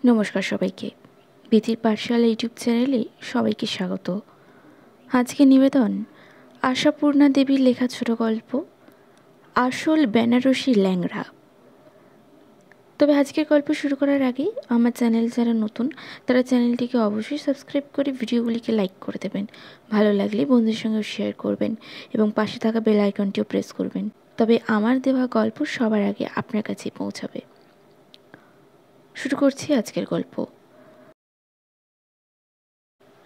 নমস্কার সবাইকে। বিধির পাঠশালা ইউটিউব চ্যানেলে সবাইকে স্বাগত। আজকে নিবেদন আশাপূর্ণা দেবীর লেখা ছোট গল্প আসল বেনারসি ল্যাংড়া। তবে আজকের গল্প শুরু করার আগে আমার চ্যানেল যারা নতুন তারা চ্যানেলটিকে অবশ্যই সাবস্ক্রাইব করে ভিডিওগুলিকে লাইক করে দেবেন, ভালো লাগলে বন্ধুদের সঙ্গে শেয়ার করবেন এবং পাশে থাকা বেল আইকনটিও প্রেস করবেন। তবে আমার দেওয়া গল্প সবার আগে আপনার কাছে পৌঁছাবে। শুরু করছি আজকের গল্প।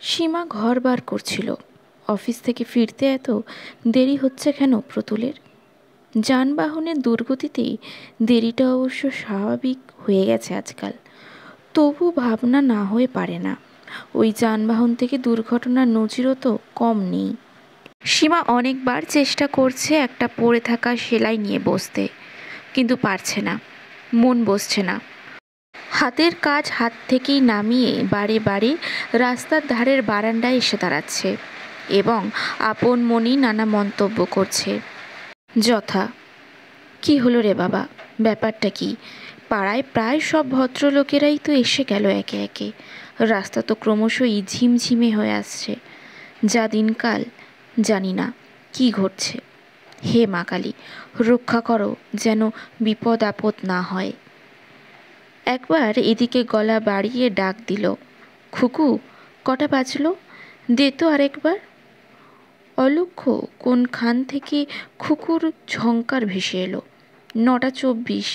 সীমা ঘর বার করছিল। অফিস থেকে ফিরতে এত দেরি হচ্ছে কেন প্রতুলের? যানবাহনের দুর্গতিতেই দেরিটা অবশ্য স্বাভাবিক হয়ে গেছে আজকাল। তবু ভাবনা না হয়ে পারে না, ওই যানবাহন থেকে দুর্ঘটনার নজিরও তো কম নেই। সীমা অনেকবার চেষ্টা করছে একটা পড়ে থাকা সেলাই নিয়ে বসতে, কিন্তু পারছে না, মন বসছে না। হাতের কাজ হাত থেকেই নামিয়ে বারে বারে রাস্তার ধারের বারান্দায় এসে দাঁড়াচ্ছে এবং আপন মনেই নানা মন্তব্য করছে। যথা, কি হলো রে বাবা, ব্যাপারটা কি? পাড়ায় প্রায় সব ভদ্রলোকেরাই তো এসে গেল একে একে, রাস্তা তো ক্রমশই ঝিমঝিমে হয়ে আসছে। যা দিনকাল, জানি না কি ঘটছে। হে মা কালী, রক্ষা করো যেন বিপদ আপদ না হয়। একবার এদিকে গলা বাড়িয়ে ডাক দিল, খুকু, কটা বাজলো? দে তো আরেকবার। অলক্ষ্য কোনখান থেকে খুকুর ঝংকার ভেসে এলো, 9:24।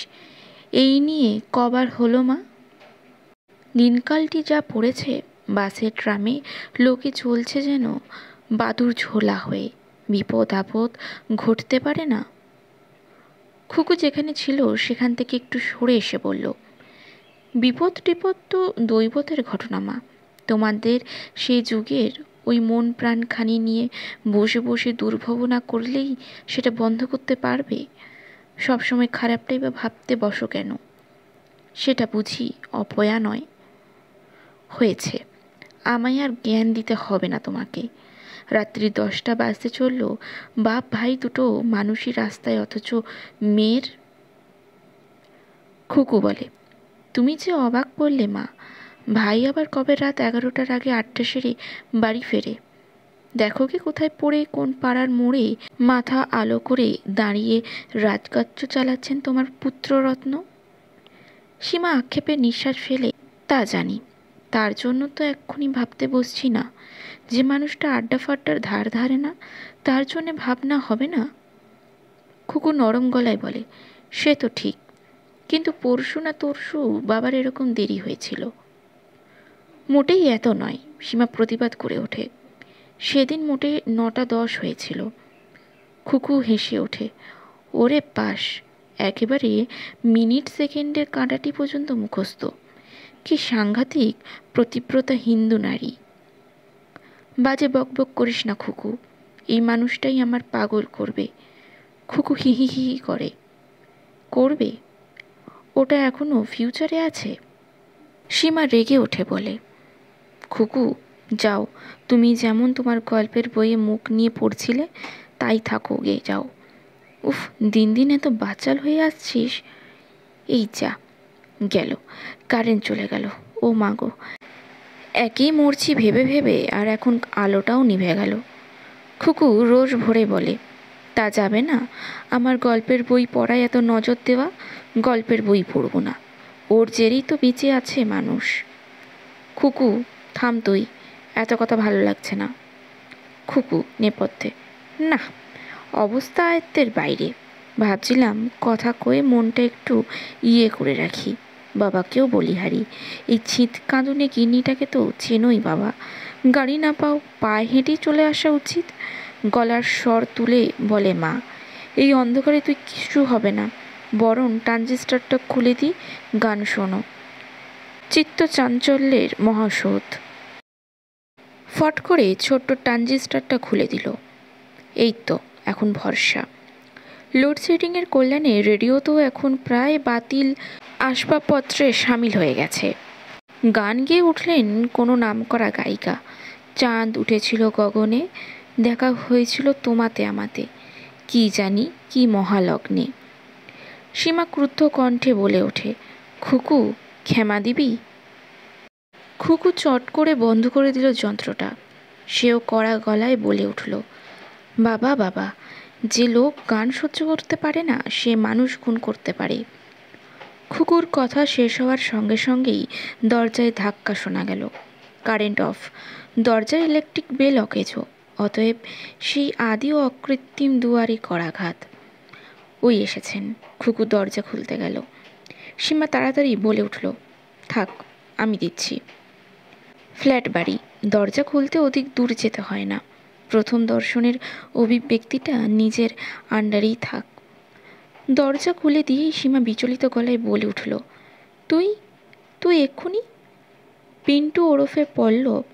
এই নিয়ে কবার হলো মা? দিনকালটি যা পড়েছে, বাসে ট্রামে লোকে চলছে যেন বাদুর ঝোলা হয়ে, বিপদ আপদ ঘটতে পারে না। খুকু যেখানে ছিল সেখান থেকে একটু সরে এসে বলল, বিপদ টিপদ তো দৈবতের ঘটনা মা। তোমাদের সেই যুগের ওই মন প্রাণখানি নিয়ে বসে বসে দুর্ভাবনা করলেই সেটা বন্ধ করতে পারবে? সবসময় খারাপটাই বা ভাবতে বসো কেন? সেটা বুঝি অপয়া নয়? হয়েছে, আমায় আর জ্ঞান দিতে হবে না তোমাকে। রাত্রি 10টা বাজতে চলল, বাপ ভাই দুটো মানুষই রাস্তায়, অথচ মেয়ের। খুকু বলে, তুমি যে অবাক করলে মা, ভাই আবার কবে রাত 11টার আগে 8টা সেরে বাড়ি ফেরে? দেখো কি কোথায় পড়ে কোন পাড়ার মোড়ে মাথা আলো করে দাঁড়িয়ে রাজকার্য চালাচ্ছেন তোমার পুত্ররত্ন। সীমা আক্ষেপে নিঃশ্বাস ফেলে, তা জানি, তার জন্য তো এক্ষুনি ভাবতে বসছি না। যে মানুষটা আড্ডা ফাড্ডার ধার ধারে না, তার জন্যে ভাবনা হবে না? খুকু নরম গলায় বলে, সে তো ঠিক, কিন্তু পরশু না তরশু বাবার এরকম দেরি হয়েছিল। মোটেই এত নয়, সীমা প্রতিবাদ করে ওঠে। সেদিন মোটে 9:10 হয়েছিল। খুকু হেসে ওঠে, ওরে পাস, একেবারে মিনিট সেকেন্ডের কাঁটাটি পর্যন্ত মুখস্থ। কি সাংঘাতিক প্রতিব্রতা হিন্দু নারী। বাজে বকবক করিস না খুকু, এই মানুষটাই আমার পাগল করবে। খুকু হি হি হি করে। করবে? ওটা এখনো ফিউচারে আছে? সীমা রেগে ওঠে, বলে, খুকু যাও, তুমি যেমন তোমার গল্পের বইয়ে মুখ নিয়ে পড়ছিলে তাই থাকো গে, যাও। উফ, দিন দিন এত বাচাল হয়ে আসছিস। এই যা, গেল, কারেন্ট চলে গেল। ও মা গো, একেই মরছি ভেবে ভেবে, আর এখন আলোটাও নিভে গেল। খুকু রোজ ভোরে বলে, তা যাবে না, আমার গল্পের বই পড়ায় এত নজর দেওয়া। গল্পের বই পড়ব না, ওর জেরেই তো বেঁচে আছে মানুষ। খুকু থাম তুই, এত কথা ভালো লাগছে না। খুকু নেপথ্যে, না, অবস্থা আয়ত্তের বাইরে। ভাবছিলাম কথা কয়ে মনটা একটু ইয়ে করে রাখি, বাবাকেও বলিহারি। এই ছিঁত কাঁদুনে গিন্নিটাকে তো চেনোই বাবা, গাড়ি না পাও পায়ে হেঁটেই চলে আসা উচিত। গলার স্বর তুলে বলে মা, এই অন্ধকারে তুই কিছু হবে না, বরং ট্রানজিস্টারটা খুলে দিই, গান শোনো। চিত্ত চাঞ্চল্যের মহাশোধ। ফট করে ছোট্ট ট্রানজিস্টারটা খুলে দিল। এই তো এখন ভরসা। লোডশেডিংয়ের কল্যাণে রেডিও তো এখন প্রায় বাতিল আসবাবপত্রে সামিল হয়ে গেছে। গান গেয়ে উঠলেন কোনো নামকরা গায়িকা। চাঁদ উঠেছিল গগনে, দেখা হয়েছিল তোমাতে আমাতে, কি জানি কি মহালগ্নে। সীমা ক্রুদ্ধ কণ্ঠে বলে ওঠে, খুকু ক্ষমা দিবি? খুকু চট করে বন্ধ করে দিল যন্ত্রটা। সেও কড়া গলায় বলে উঠল, বাবা বাবা, যে লোক গান সহ্য করতে পারে না সে মানুষ খুন করতে পারে। খুকুর কথা শেষ হওয়ার সঙ্গে সঙ্গেই দরজায় ধাক্কা শোনা গেল। Current of. দরজার ইলেকট্রিক বেল অকেজো। অতএব সেই আদি ও অকৃত্রিম দুয়ারে করাঘাত। ওই এসেছেন। খুকু দরজা খুলতে গেল। সীমা তাড়াতাড়ি বলে উঠল, থাক, আমি দিচ্ছি। ফ্ল্যাট বাড়ি, দরজা খুলতে অধিক দূর যেতে হয় না। প্রথম দর্শনের অভিব্যক্তিটা নিজের আন্ডারেই থাক। দরজা খুলে দিয়েই সীমা বিচলিত গলায় বলে উঠল, তুই তুই এক্ষুনি? পিন্টু ওরফে পল্লব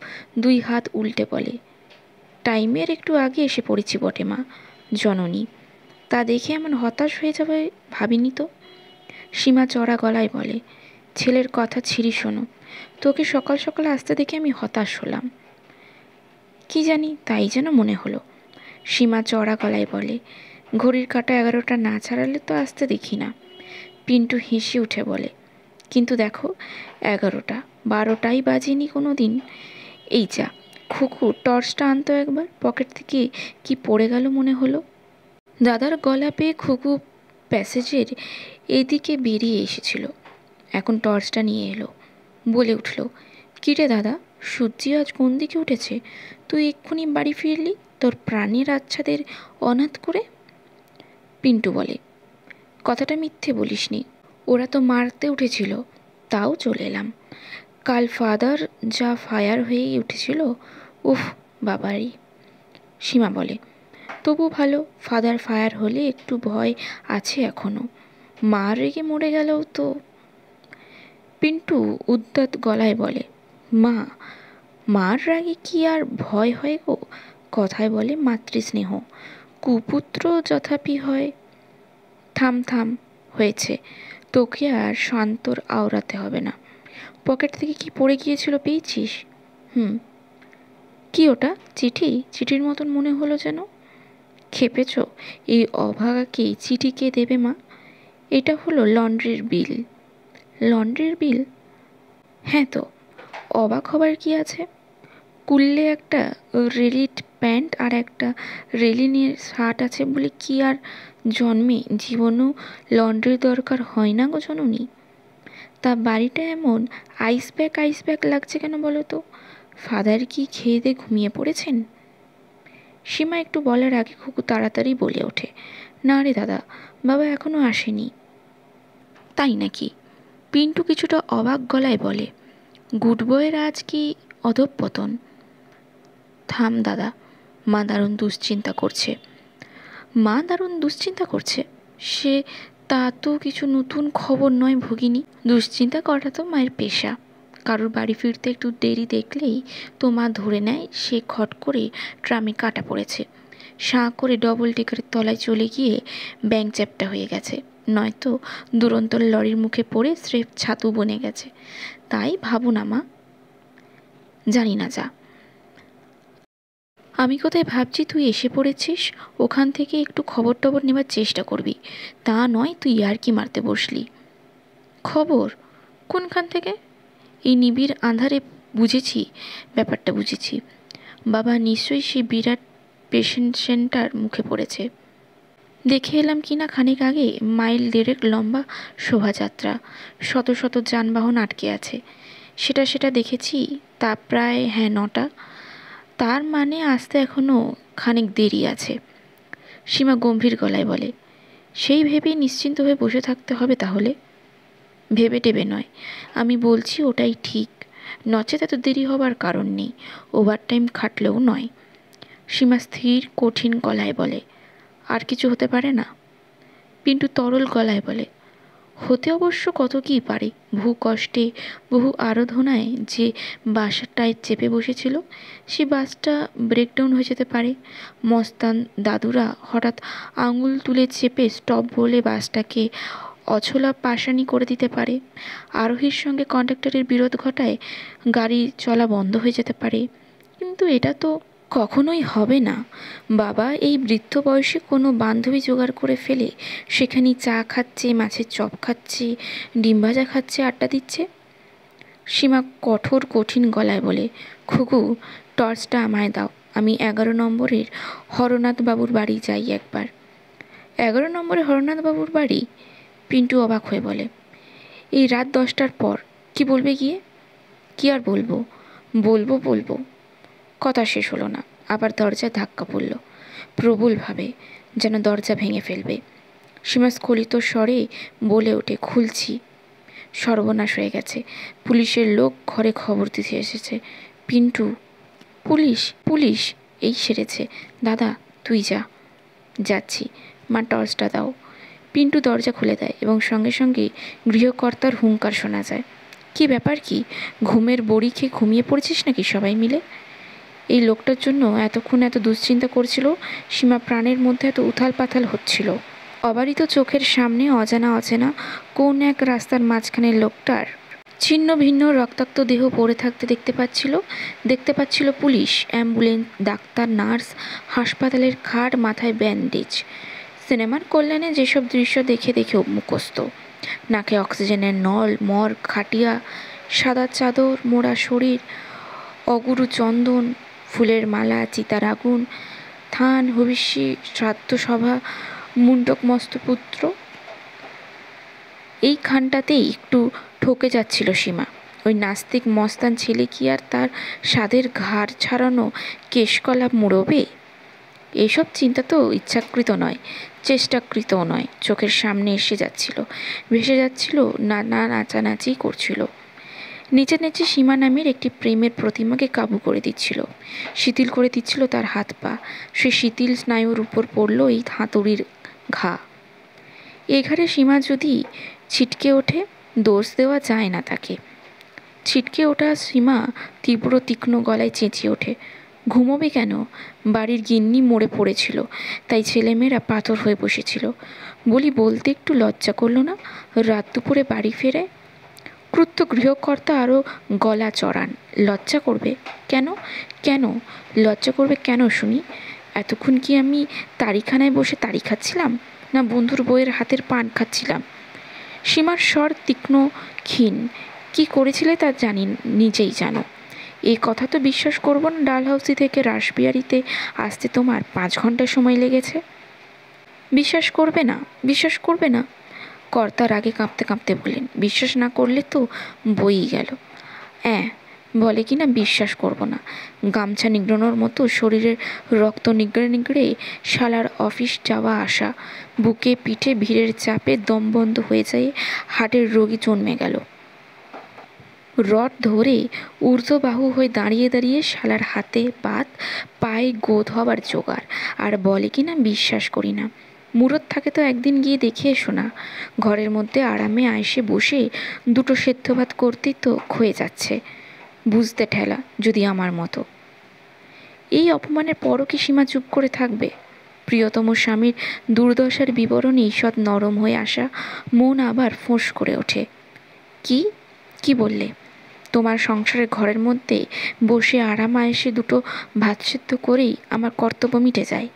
2 হাত উল্টে বলে, টাইমের একটু আগে এসে পড়েছি বটে মা, জননী। তা দেখে এমন হতাশ হয়ে যাবে ভাবিনি তো। সীমা চড়া গলায় বলে, ছেলের কথা ছিঁড়ি শোনো, তোকে সকাল সকাল আসতে দেখে আমি হতাশ হলাম। কি জানি, তাই যেন মনে হলো। সীমা চড়া গলায় বলে, ঘড়ির কাঁটা 11টা না ছাড়ালে তো আসতে দেখি না। পিন্টু হেসে উঠে বলে, কিন্তু দেখো, 11টা 12টাই বাজেনি কোনো দিন। এই যা, খুকু টর্চটা আনতো একবার, পকেট থেকে কি পড়ে গেল মনে হলো। দাদার গলা পেয়ে খুকু প্যাসেজের এদিকে বেরিয়ে এসেছিল। এখন টর্চটা নিয়ে এলো। বলে উঠল, কিরে দাদা, সূর্য আজ কোন দিকে উঠেছে? তুই এক্ষুনি বাড়ি ফিরলি তোর প্রাণের আচ্ছাদের অনাথ করে। পিন্টু বলে, কথাটা মিথ্যে বলিসনি, ওরা তো মারতে উঠেছিল, তাও চলে এলাম। কাল ফাদার যা ফায়ার হয়েই উঠেছিল, উফ বাবারি। সীমা বলে, তবু ভালো, ফাদার ফায়ার হলে একটু ভয় আছে এখনো, মা রেগে মরে গেলেও তো। পিন্টু উদ্যত গলায় বলে, মা, মার রাগে কি আর ভয় হয় গো? কথায় বলে মাতৃস্নেহ, কুপুত্র যথাপি হয়। থাম থাম, হয়েছে, তোকে আর শান্তর আওড়াতে হবে না। পকেট থেকে কি পড়ে গিয়েছিল পেয়েছিস? কি ওটা? চিঠি? চিঠির মতন মনে হলো যেন। খেপেছ? এই অভাগাকে চিঠি কে দেবে মা? এটা হলো লন্ড্রির বিল। লন্ড্রির বিল? হ্যাঁ তো, অবাক হবার কি আছে? কুললে একটা রেলিট প্যান্ট আর একটা রেলিনের শার্ট আছে বলে কি আর জন্মে জীবনেও লন্ড্রির দরকার হয় না গো জননী? তা বাড়িটা এমন আইস ব্যাগ লাগছে কেন বলো তো? ফাদার কি খেয়ে দিয়ে ঘুমিয়ে পড়েছেন? সীমা একটু বলার আগে খুকু তাড়াতাড়ি বলে ওঠে, না রে দাদা, বাবা এখনো আসেনি। তাই নাকি? পিন্টু কিছুটা অবাক গলায় বলে, গুড বয়ের আজ কি অধঃপতন? থাম দাদা, মা দারুণ দুশ্চিন্তা করছে। মা দারুণ দুশ্চিন্তা করছে? সে তা তো কিছু নতুন খবর নয় ভগিনী। দুশ্চিন্তা করা তো মায়ের পেশা। কারোর বাড়ি ফিরতে একটু দেরি দেখলেই তো মা ধরে নেয় সে খট করে ট্রামে কাটা পড়েছে, সাঁ করে ডবল ডেকারের তলায় চলে গিয়ে ব্যাঙ চ্যাপ্টা হয়ে গেছে, নয়তো দুরন্ত লরির মুখে পড়ে স্রেফ ছাতু বনে গেছে। তাই ভাবো না মা। জানি না, যা। আমি কোথায় ভাবছি তুই এসে পড়েছিস, ওখান থেকে একটু খবর টবর নেবার চেষ্টা করবি, তা নয় তুই আর কি মারতে বসলি। খবর? কোনখান থেকে? এই নিবিড় আঁধারে বুঝেছি, ব্যাপারটা বুঝেছি। বাবা নিশ্চয়ই সেই বিরাট পেশেন্ট সেন্টার মুখে পড়েছে। দেখে এলাম কি না খানিক আগে, মাইল 1.5 লম্বা শোভাযাত্রা, শত শত যানবাহন আটকে আছে। সেটা দেখেছি, তা প্রায় 9টা। তার মানে আসতে এখনও খানিক দেরি আছে। সীমা গম্ভীর গলায় বলে, সেই ভেবেই নিশ্চিন্ত হয়ে বসে থাকতে হবে তাহলে? ভেবে টেবে নয়, আমি বলছি ওটাই ঠিক, নচেত এত দেরি হবার কারণ নেই, ওভারটাইম খাটলেও নয়। সীমা স্থির কঠিন গলায় বলে, আর কিছু হতে পারে না? পিন্টু তরল গলায় বলে, হতে অবশ্য কত কী পারে। বহু কষ্টে, বহু আরাধনায় যে বাসটায় চেপে বসেছিল, সে বাসটা ব্রেকডাউন হয়ে যেতে পারে। মস্তান দাদুরা হঠাৎ আঙুল তুলে চেপে স্টপ বলে বাসটাকে অছোলা পাশানি করে দিতে পারে। আরোহীর সঙ্গে কন্ডাক্টরের বিরোধ ঘটায় গাড়ি চলা বন্ধ হয়ে যেতে পারে। কিন্তু এটা তো কখনোই হবে না। বাবা এই বৃদ্ধ বয়সে কোনো বান্ধবী জোগাড় করে ফেলে সেখানেই চা খাচ্ছে, মাছের চপ খাচ্ছে, ডিম ভাজা খাচ্ছে, আড্ডা দিচ্ছে। সীমা কঠোর কঠিন গলায় বলে, খুকু, টর্চটা আমায় দাও, আমি 11 নম্বরের হরনাথবাবুর বাড়ি যাই একবার। 11 নম্বরে হরনাথবাবুর বাড়ি? পিন্টু অবাক হয়ে বলে, এই রাত 10টার পর কি বলবে গিয়ে? কি আর বলবো, বলবো বলবো কথা শেষ হলো না, আবার দরজায় ধাক্কা পড়ল প্রবলভাবে, যেন দরজা ভেঙে ফেলবে। সীমা স্খলিত স্বরে বলে ওঠে, খুলছি। সর্বনাশ হয়ে গেছে, পুলিশের লোক ঘরে খবর দিতে এসেছে। পিন্টু, পুলিশ? পুলিশ এই সেরেছে। দাদা তুই যা। যাচ্ছি। মা টর্চটা দাও। পিন্টু দরজা খুলে দেয় এবং সঙ্গে সঙ্গে গৃহকর্তার হুঙ্কার শোনা যায়, কি ব্যাপার, কি ঘুমের বড়ি খেয়ে ঘুমিয়ে পড়েছিস নাকি সবাই মিলে? এই লোকটার জন্য এতক্ষণ এত দুশ্চিন্তা করছিল, সীমা প্রাণের মধ্যে এত উথাল পাথাল হচ্ছিল। অবারিত চোখের সামনে অজানা অচেনা কোন এক রাস্তার মাঝখানে লোকটার ছিন্ন ভিন্ন রক্তাক্ত দেহ পড়ে থাকতে দেখতে পাচ্ছিল পুলিশ, অ্যাম্বুলেন্স, ডাক্তার, নার্স, হাসপাতালের খাট, মাথায় ব্যান্ডেজ। সিনেমার কল্যাণে যেসব দৃশ্য দেখে দেখেও মুখস্থ। নাকে অক্সিজেনের নল, মর্গ, খাটিয়া, সাদা চাদর মোড়া শরীর, অগুরু চন্দন, ফুলের মালা, চিতার আগুন, থান, হবিষ্যি, শ্রাদ্ধ সভা, মুন্ডক মস্তপুত্র। এইখানটাতেই একটু ঠকে যাচ্ছিল সীমা। ওই নাস্তিক মস্তান ছেলে কি আর তার স্বাদের ঘাড় ছাড়ানো কেশকলা মুড়োবে? এইসব চিন্তা তো ইচ্ছাকৃত নয়, চেষ্টাকৃতও নয়, চোখের সামনে এসে যাচ্ছিল, ভেসে যাচ্ছিল, নানা নাচানাচি করছিল। নিচে নিচে সীমা নামের একটি প্রেমের প্রতিমাকে কাবু করে দিচ্ছিল, শিথিল করে দিচ্ছিল তার হাত পা। সে শিথিল স্নায়ুর উপর পড়ল এই হাতুড়ির ঘা। এ ঘাড়ে সীমা যদি ছিটকে ওঠে, দোষ দেওয়া যায় না তাকে। ছিটকে ওঠা সীমা তীব্র তীক্ষ্ণ গলায় চেঁচিয়ে ওঠে, ঘুমোবে কেন? বাড়ির গিন্নি মরে পড়েছিল, তাই ছেলেমেয়েরা পাথর হয়ে বসেছিল। বলতে একটু লজ্জা করলো না রাত দুপুরে বাড়ি ফেরে? ক্রুদ্ধ গৃহকর্তা আরও গলা চড়ান, লজ্জা করবে কেন? কেন লজ্জা করবে কেন শুনি? এতক্ষণ কি আমি তারিখানায় বসে তারি খাচ্ছিলাম, না বন্ধুর বইয়ের হাতের পান খাচ্ছিলাম? সীমার স্বর তীক্ষ্ণ ক্ষীণ। কি করেছিলে তা জানি, নিজেই জানো। এই কথা তো বিশ্বাস করবো না ডালহাউসি থেকে রাসবিহারিতে আসতে তোমার 5 ঘন্টা সময় লেগেছে। বিশ্বাস করবে না? বিশ্বাস করবে না? কর্তার আগে কাঁপতে কাঁপতে বলেন, বিশ্বাস না করলে তো বই গেল। বলে কি না বিশ্বাস করব না? গামছা নিগড়ানোর মতো শরীরের রক্ত নিগড়ে নিগড়ে শালার অফিস যাওয়া আসা, বুকে পিঠে ভিড়ের চাপে দম বন্ধ হয়ে যায়, হার্টের রোগী জন্মে গেল। রড ধরে ঊর্ধ্ববাহু হয়ে দাঁড়িয়ে দাঁড়িয়ে শালার হাতে পাত, পায়ে গোদ হবার জোগাড়, আর বলে কি না বিশ্বাস করি না। মুরত থাকে তো একদিন গিয়ে দেখে এসো না। ঘরের মধ্যে আরামে আয়েসে বসে 2টো সেদ্ধ ভাত করতেই তো ক্ষয়ে যাচ্ছে। বুঝতে ঠেলা যদি আমার মতো। এই অপমানের পরও কি সীমা চুপ করে থাকবে? প্রিয়তম স্বামীর দুর্দশার বিবরণে ঈষৎ নরম হয়ে আসা মন আবার ফোঁস করে ওঠে। কি কি বললে? তোমার সংসারের ঘরের মধ্যে বসে আরাম আয়েসে 2টো ভাত সেদ্ধ করেই আমার কর্তব্য মিটে যায়?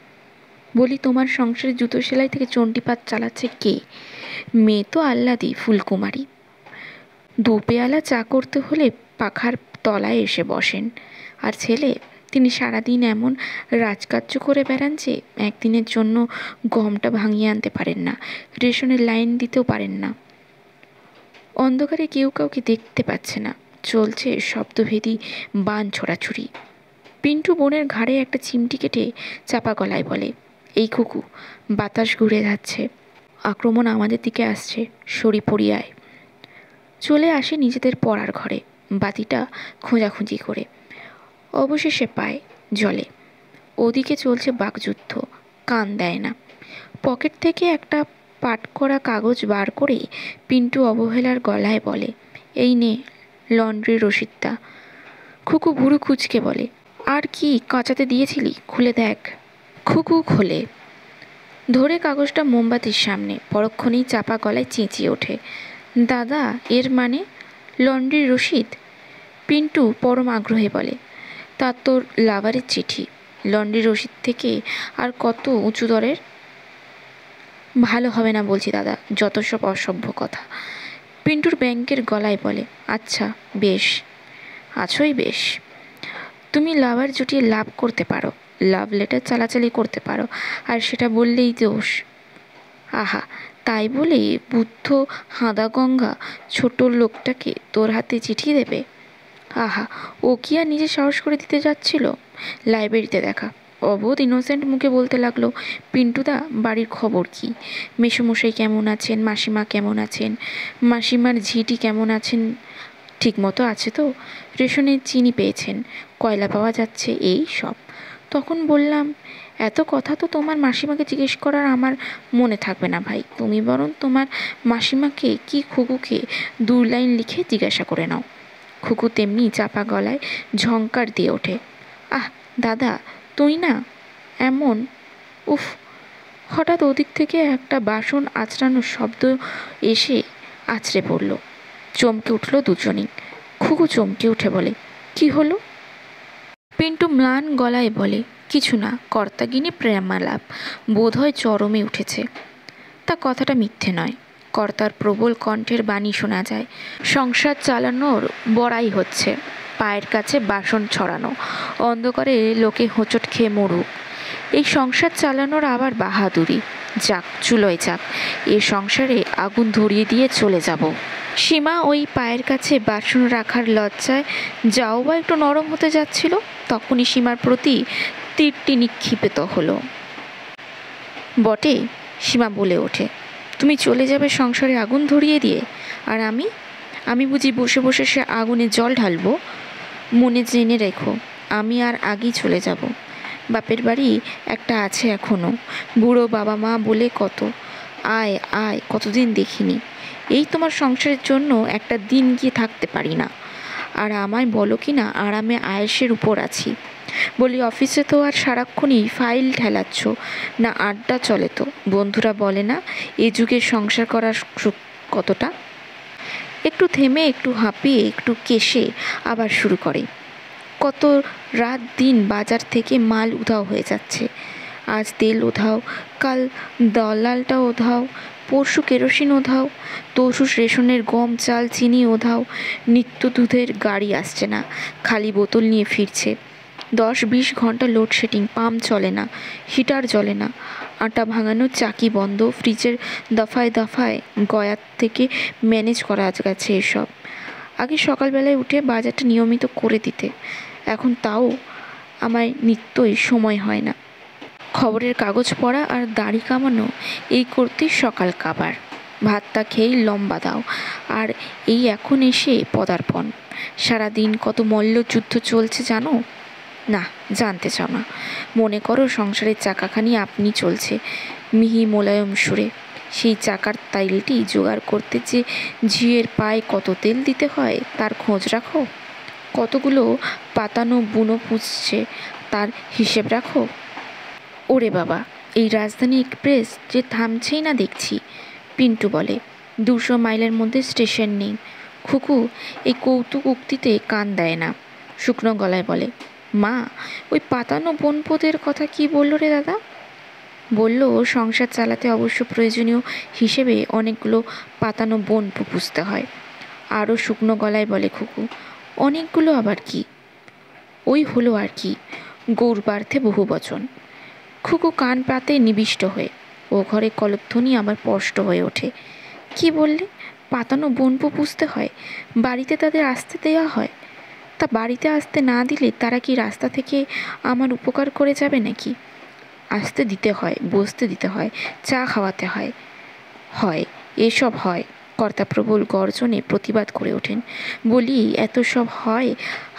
বলি, তোমার সংসারে জুতো সেলাই থেকে চণ্ডীপাঠ চালাচ্ছে কে? মেয়ে তো আহ্লাদি ফুলকুমারী। 2 পেয়ালা চা করতে হলে পাখার তলায় এসে বসেন। আর ছেলে, তিনি সারাদিন এমন রাজকার্য করে বেড়ান যে একদিনের জন্য গমটা ভাঙিয়ে আনতে পারেন না, রেশনের লাইন দিতেও পারেন না। অন্ধকারে কেউ কাউকে দেখতে পাচ্ছে না, চলছে শব্দভেদী বান ছোড়াছুড়ি। পিন্টু বোনের ঘাড়ে একটা চিমটি কেটে চাপা গলায় বলে, এই খুকু, বাতাস ঘুরে যাচ্ছে, আক্রমণ আমাদের দিকে আসছে, সরি পড়িয়ায়। চলে আসে নিজেদের পড়ার ঘরে, বাতিটা খোঁজাখুঁজি করে। অবশেষে পায়, জলে। ওদিকে চলছে বাকযুদ্ধ, কান দেয় না। পকেট থেকে একটা পাট করা কাগজ বার করে পিন্টু অবহেলার গলায় বলে, এই নে লন্ড্রির রসিদটা। খুকু ভুরু কুঁচকে বলে, আর কি কাঁচাতে দিয়েছিলি, খুলে দেখ। খুকু খোলে, ধরে কাগজটা মোমবাতির সামনে, পরক্ষণেই চাপা গলায় চেঁচিয়ে ওঠে, দাদা, এর মানে লন্ড্রির রসিদ? পিন্টু পরম আগ্রহে বলে, তা তোর লাভারের চিঠি, লন্ড্রির রসিদ থেকে আর কত উঁচু দরের? ভালো হবে না বলছি দাদা, যত সব অসভ্য কথা। পিন্টুর ব্যাংকের গলায় বলে, আচ্ছা বেশ, আছোই বেশ। তুমি লাভার জুটিয়ে লাভ করতে পারো, লাভ লেটার চালাচালি করতে পারো, আর সেটা বললেই দোষ। আহা, তাই বলে বুদ্ধ হাঁদাগঙ্গা ছোট লোকটাকে তোর হাতে চিঠি দেবে? আহা, ও কি আর নিজে সাহস করে দিতে যাচ্ছিল? লাইব্রেরিতে দেখা। অবোধ ইনোসেন্ট মুখে বলতে লাগলো, পিন্টুদা, বাড়ির খবর কি? মেসোমশাই কেমন আছেন? মাসিমা কেমন আছেন? মাসিমার ঝিটি কেমন আছেন? ঠিক মতো আছে তো? রেশনের চিনি পেয়েছেন? কয়লা পাওয়া যাচ্ছে? এই সব। তখন বললাম, এত কথা তো তোমার মাসিমাকে জিজ্ঞেস করার আমার মনে থাকবে না ভাই। তুমি বরং তোমার মাসিমাকে কি খুকুকে 2 লাইন লিখে জিজ্ঞাসা করে নাও। খুকু তেমনি চাপা গলায় ঝংকার দিয়ে ওঠে, আহ দাদা, তুই না এমন। উফ! হঠাৎ ওদিক থেকে একটা বাসন আঁচড়ানোর শব্দ এসে আছড়ে পড়ল। চমকে উঠল দুজনেই। খুকু চমকে উঠে বলে, কি হলো? পিন্টু ম্লান গলায় বলে, কিছু না, কর্তাগিনী প্রেমালাপ বোধহয় চরমে উঠেছে। তা কথাটা মিথ্যে নয়। কর্তার প্রবল কণ্ঠের বাণী শোনা যায়। সংসার চালানোর বড়াই হচ্ছে, পায়ের কাছে বাসন ছড়ানো, অন্ধকারে লোকে হোঁচট খেয়ে মরুক, এই সংসার চালানোর আবার বাহাদুরি। যাক, চুলোয় যাক, এ সংসারে আগুন ধরিয়ে দিয়ে চলে যাব। সীমা ওই পায়ের কাছে বাসন রাখার লজ্জায় যাও বা একটু নরম হতে যাচ্ছিল, তখনই সীমার প্রতি তীরটি নিক্ষিপ্ত হলো। বটে, সীমা বলে ওঠে, তুমি চলে যাবে সংসারে আগুন ধরিয়ে দিয়ে, আর আমি বুঝি বসে বসে সে আগুনে জল ঢালবো? মনে জেনে রেখো, আমি আর আগেই চলে যাব। বাপের বাড়ি একটা আছে এখনো, বুড়ো বাবা মা বলে কত। আয় আয়, কতদিন দেখিনি। এই তোমার সংসারের জন্য একটা দিন গিয়ে থাকতে পারি না। আর আমায় বলো কি না আরামে আয়েসের উপর আছি। বলি, অফিসে তো আর সারাক্ষণই ফাইল ঠেলাচ্ছ না, আড্ডা চলে তো? বন্ধুরা বলে না এ যুগে সংসার করার কতটা। একটু থেমে, একটু হাঁপিয়ে, একটু কেশে আবার শুরু করে, কত রাত দিন বাজার থেকে মাল উধাও হয়ে যাচ্ছে। আজ তেল উধাও, কাল দলালটা উধাও, পরশু কেরোসিন উধাও, তরশু রেশনের গম চাল চিনি উধাও, নিত্য দুধের গাড়ি আসছে না, খালি বোতল নিয়ে ফিরছে। 10-20 ঘন্টা লোডশেডিং, পাম্প চলে না, হিটার জ্বলে না, আটা ভাঙানোর চাকি বন্ধ, ফ্রিজের দফায় দফায় গয়ার থেকে ম্যানেজ করা গেছে এসব। আগে সকালবেলায় উঠে বাজারটা নিয়মিত করে দিতে, এখন তাও আমার নিত্যই সময় হয় না। খবরের কাগজ পড়া আর দাড়ি কামানো, এই করতেই সকাল কাবার। ভাতটা খেয়েই লম্বা দাও, আর এই এখন এসে পদার্পণ। সারাদিন কত মল্লযুদ্ধ চলছে জানো? না, জানতে চাও না। মনে করো সংসারের চাকাখানি আপনি চলছে মিহি মোলায়ম সুরে। সেই চাকার তেলটি জোগাড় করতে যে ঝিয়ের পায়ে কত তেল দিতে হয় তার খোঁজ রাখো? কতগুলো পাতানো বুনো পুষছে তার হিসেব রাখো? ওরে বাবা, এই রাজধানী এক্সপ্রেস যে থামছেই না দেখছি। পিন্টু বলে, 200 মাইলের মধ্যে স্টেশন নেই। খুকু এই কৌতুক উক্তিতে কান দেয় না, শুকনো গলায় বলে, মা, ওই পাতানো বনপদের কথা কি বললো রে দাদা? বলল, সংসার চালাতে অবশ্য প্রয়োজনীয় হিসেবে অনেকগুলো পাতানো বন পুষতে হয়। আরও শুকনো গলায় বলে খুকু, অনেকগুলো আবার কি? ওই হলো আর কি, গৌরবার্থে বহু বচন। খুকু কান পাতে নিবিষ্ট হয়ে, ও ঘরে কলধ্বনি আবার স্পষ্ট হয়ে ওঠে। কি বললে? পাতানো বনপো পুষতে হয়? বাড়িতে তাদের আসতে দেওয়া হয়? তা বাড়িতে আসতে না দিলে তারা কি রাস্তা থেকে আমার উপকার করে যাবে নাকি? আসতে দিতে হয়, বসতে দিতে হয়, চা খাওয়াতে হয়। হয়, এসব হয়। কর্তা প্রবল গর্জনে প্রতিবাদ করে ওঠেন। বলি, এত সব হয়,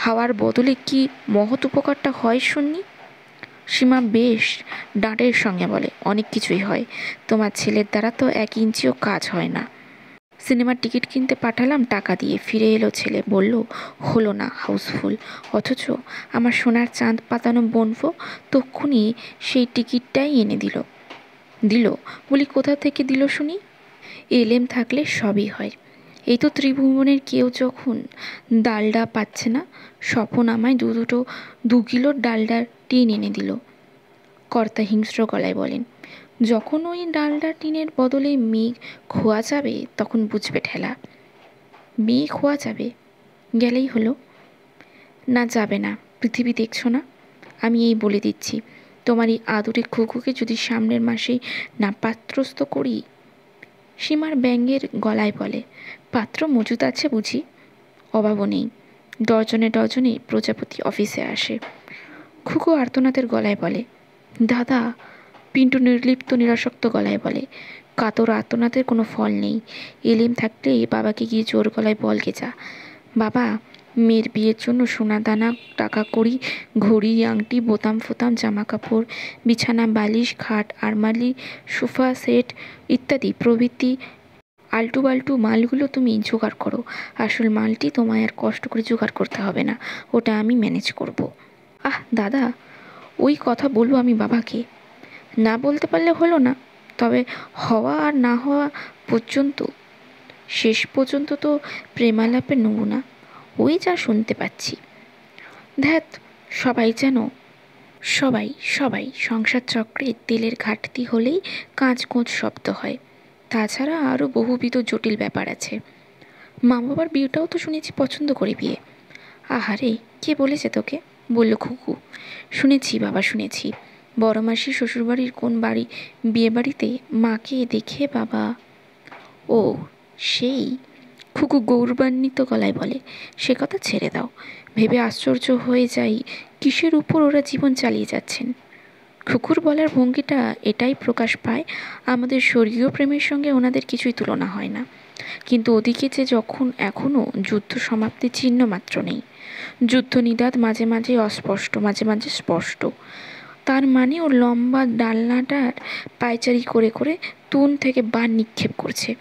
হাওয়ার বদলে কি মহৎ উপকারটা হয় শুননি? সীমা বেশ ডাঁটের সঙ্গে বলে, অনেক কিছুই হয়। তোমার ছেলের দ্বারা তো 1 ইঞ্চিও কাজ হয় না। সিনেমার টিকিট কিনতে পাঠালাম টাকা দিয়ে, ফিরে এলো ছেলে, বলল হলো না, হাউসফুল। অথচ আমার সোনার চাঁদ পাতানো বোনপো তক্ষুনি সেই টিকিটটাই এনে দিল। বলি, কোথা থেকে দিল শুনি? এলেম থাকলে সবই হয়। এই তো ত্রিভুবনের কেউ যখন ডালডা পাচ্ছে না, স্বপন আমায় 2 কিলোর ডালডার টিন এনে দিল। কর্তা হিংস্র গলায় বলেন, যখন ওই ডালডা টিনের বদলে মেঘ খোয়া যাবে তখন বুঝবে ঠেলা। মেয়ে খোয়া যাবে, গেলেই হলো। না, যাবে না। পৃথিবী দেখছো না? আমি এই বলে দিচ্ছি, তোমার এই আদুরে খুকুকে যদি সামনের মাসেই না পাত্রস্থ করি। সীমার ব্যঙ্গের গলায় বলে, পাত্র মজুত আছে বুঝি? অভাবও নেই, ডজনে ডজনে প্রজাপতি অফিসে আসে। খুকু আর্তনাদের গলায় বলে, দাদা। পিন্টু নির্লিপ্ত নিরাসক্ত গলায় বলে, কাতর আর্তনাদের কোনো ফল নেই। এলিম থাকলে বাবাকে গিয়ে জোর গলায় বলকে যা, বাবা, মেয়ের বিয়ের জন্য সোনা দানা, টাকা কড়ি, ঘড়ি, আংটি, বোতাম ফোতাম, জামা কাপড়, বিছানা, বালিশ, খাট, আলমারি, সোফা সেট ইত্যাদি প্রভৃতি আলটু বালটু মালগুলো তুমি জোগাড় করো। আসল মালটি তোমায় আর কষ্ট করে জোগাড় করতে হবে না, ওটা আমি ম্যানেজ করব। আহ দাদা, ওই কথা বলবো আমি বাবাকে? না বলতে পারলে হলো না, তবে হওয়া আর না হওয়া পর্যন্ত, শেষ পর্যন্ত তো প্রেমালাপের নমুনা। ওই যা শুনতে পাচ্ছি। ধ্যাত, সবাই যেন সবাই সবাই সংসার চক্রে তেলের ঘাটতি হলেই কাঁচ কোঁচ শব্দ হয়। তাছাড়া আরও বহুবিধ জটিল ব্যাপার আছে। মা বাবার বিয়েটাও তো শুনেছি পছন্দ করে বিয়ে। আহারে, কে বলেছে তোকে? বলল খুকু। শুনেছি বাবা, শুনেছি। বড় মাসি শ্বশুরবাড়ির কোন বাড়ি বিয়ে বাড়িতে মাকে দেখে বাবা। ও সেই। খুকু গৌরবান্বিত গলায় বলে, সে কথা ছেড়ে দাও। ভেবে আশ্চর্য হয়ে যাই কিসের উপর ওরা জীবন চালিয়ে যাচ্ছেন। খুকুর বলার ভঙ্গিটা এটাই প্রকাশ পায়, আমাদের স্বর্গীয় প্রেমের সঙ্গে ওনাদের কিছুই তুলনা হয় না। কিন্তু ওদিকে যে যখন এখনও যুদ্ধ সমাপ্তির চিহ্ন মাত্র নেই। যুদ্ধ নিদাদ মাঝে মাঝে অস্পষ্ট, মাঝে মাঝে স্পষ্ট। তার মানে ও লম্বা ডালনাটার পায়চারি করে করে তুন থেকে বান নিক্ষেপ করছে।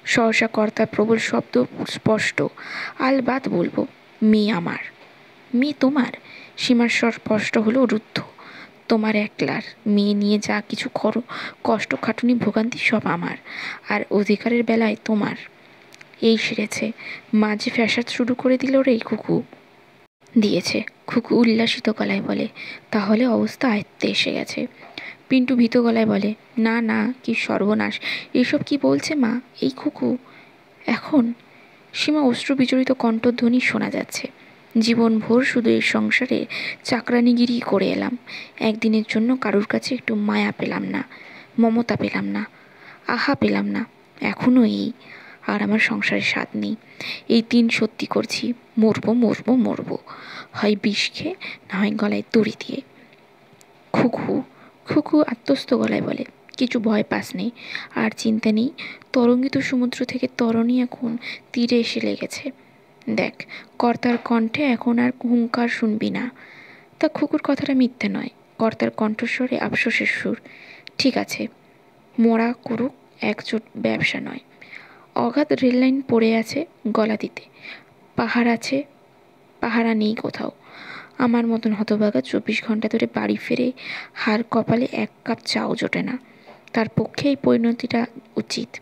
সহসা কর্তার প্রবল শব্দ স্পষ্ট, আলবাত বলবো, মেয়ে আমার। মেয়ে তোমার? সীমার স্বর স্পষ্ট হলো রুদ্ধ। তোমার একলার। মেয়ে নিয়ে যা কিছু করো, কষ্ট খাটুনি ভোগান্তি সব আমার, আর অধিকারের বেলায় তোমার। এই সেরেছে। মাঝে ফ্যাসাদ শুরু করে দিল রে খুকু। দিয়েছে। খুকু উল্লাসিত গলায় বলে, তাহলে অবস্থা আয়ত্তে এসে গেছে। পিন্টু ভীত গলায় বলে, না না, কি সর্বনাশ, এসব কি বলছে মা? এই খুকু এখন? সীমা অশ্রু বিজড়িত কণ্ঠধ্বনি শোনা যাচ্ছে। জীবন ভোর শুধু এই সংসারে চাকরানিগিরি করে এলাম। একদিনের জন্য কারুর কাছে একটু মায়া পেলাম না, মমতা পেলাম না, আহা পেলাম না। এখনও এই। আর আমার সংসারে স্বাদ নেই। এই দিন সত্যি করছি, মরবো মরবো মরবো, হয় বিষ খেয়ে, না হয় গলায় দড়ি দিয়ে। খুকু খুকু আত্মস্থ গলায় বলে, কিছু ভয় পাস নেই, আর চিন্তা নেই। তরঙ্গিত সমুদ্র থেকে তরণী এখন তীরে এসে লেগেছে। দেখ, কর্তার কণ্ঠে এখন আর হুঙ্কার শুনবি না। তা খুকুর কথাটা মিথ্যে নয়। কর্তার কণ্ঠস্বরে আফসোসের সুর। ঠিক আছে, মোরা করুক, একজোট ব্যবসা নয়। অগাধ রেললাইন পড়ে আছে গলা দিতে। পাহাড় আছে, পাহারা নেই কোথাও। আমার মতন হতভাগা 24 ঘন্টা ধরে বাড়ি ফেরে হাড় কপালে এক কাপ চাও জোটে না। তার পক্ষে এই পরিণতিটা উচিত।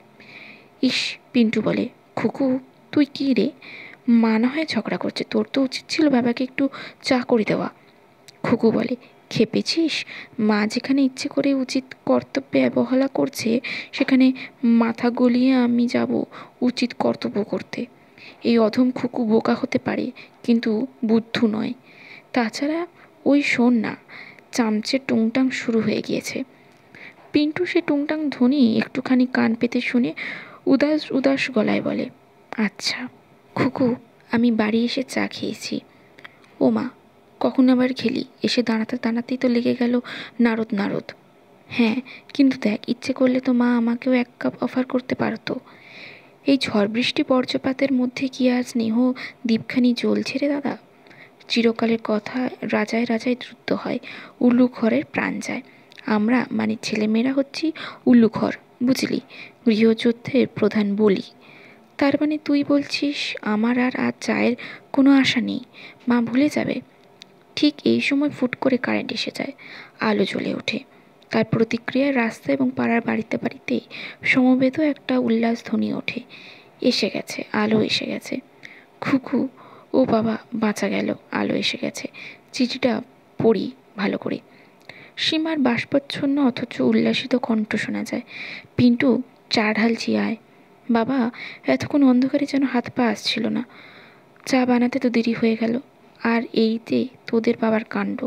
ইস, পিন্টু বলে, খুকু তুই কী রে? মা না হয় ঝগড়া করছে, তোর তো উচিত ছিল বাবাকে একটু চা করে দেওয়া। খুকু বলে, খেপেছিস? মা যেখানে ইচ্ছে করে উচিত কর্তব্যে অবহেলা করছে, সেখানে মাথা গলিয়ে আমি যাব উচিত কর্তব্য করতে? এই অধম খুকু বোকা হতে পারে, কিন্তু বুদ্ধু নয়। তাছাড়া ওই শোন না, চামচের টুংটাং শুরু হয়ে গিয়েছে। পিন্টু সে টুংটাং ধ্বনি একটুখানি কান পেতে শুনে উদাস উদাস গলায় বলে, আচ্ছা। খুকু, আমি বাড়ি এসে চা খেয়েছি। ও মা, কখন আবার খেলি? এসে দাঁড়াতে দাঁড়াতেই তো লেগে গেল নারদ নারদ। হ্যাঁ, কিন্তু দেখ, ইচ্ছে করলে তো মা আমাকেও এক কাপ অফার করতে পারতো। এই ঝড় বৃষ্টি বর্জ্যপাতের মধ্যে কি আর স্নেহ দ্বীপখানি জ্বলছে রে দাদা? চিরকালের কথা, রাজায় রাজায় দ্রুত হয়, উল্লু ঘরের প্রাণ যায়। আমরা মানে ছেলেমেয়েরা হচ্ছি উল্লু ঘর, বুঝলি? গৃহযুদ্ধের প্রধান বলি। তার মানে তুই বলছিস আমার আর আজ চায়ের কোনো আশা নেই? মা ভুলে যাবে? ঠিক এই সময় ফুট করে কারেন্ট এসে যায়, আলো জ্বলে ওঠে। তার প্রতিক্রিয়ায় রাস্তা এবং পাড়ার বাড়িতে বাড়িতে সমবেত একটা উল্লাস ধ্বনি ওঠে। এসে গেছে, আলো এসে গেছে। খুকু, ও বাবা, বাঁচা গেল, আলো এসে গেছে। চিঠিটা পড়ি ভালো করে। সীমার বাষ্পচ্ছন্ন অথচ উল্লাসিত কণ্ঠ শোনা যায়, পিন্টু, চা ঢালছি, আয়। বাবা এতক্ষণ অন্ধকারে যেন হাত পা আসছিল না। চা বানাতে তো দেরি হয়ে গেল। আর এইতে তোদের বাবার কাণ্ড,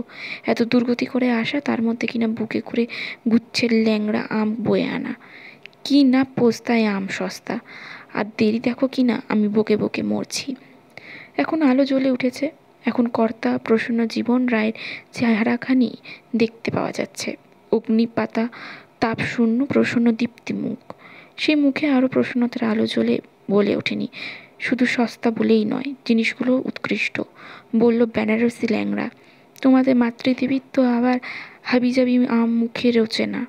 এত দুর্গতি করে আসা, তার মধ্যে কিনা বুকে করে গুচ্ছের ল্যাংড়া আম বয়ে আনা। কি না পোস্তায় আম সস্তা, আর দেরি দেখো কি না আমি বকে বকে মরছি। এখন আলো জ্বলে উঠেছে, এখন কর্তা প্রসন্ন জীবন রায়ের চেহারাখানি দেখতে পাওয়া যাচ্ছে। অগ্নিপাতা তাপশূন্য প্রসন্ন দীপ্তি মুখ, সেই মুখে আরও প্রসন্নতার আলো জ্বলে বলে ওঠেনি, শুধু সস্তা বলেই নয়, জিনিসগুলো উৎকৃষ্ট। বলল বেনারসি ল্যাংড়া, তোমাদের মাতৃদেবীর তো আবার হাবিজাবি আম মুখে রোচে না,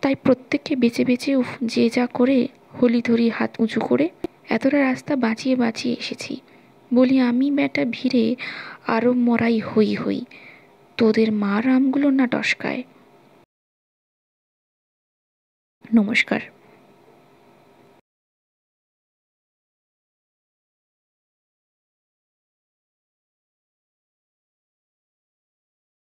তাই প্রত্যেককে বেছে বেছে উফ যে যা করে হলি ধরি হাত উঁচু করে। এতটা রাস্তা বাঁচিয়ে বাঁচিয়ে এসেছি, বলি আমি বেটা ভিড়ে আরও মরাই হই হই, তোদের মার আমগুলো না টসকায়। নমস্কার।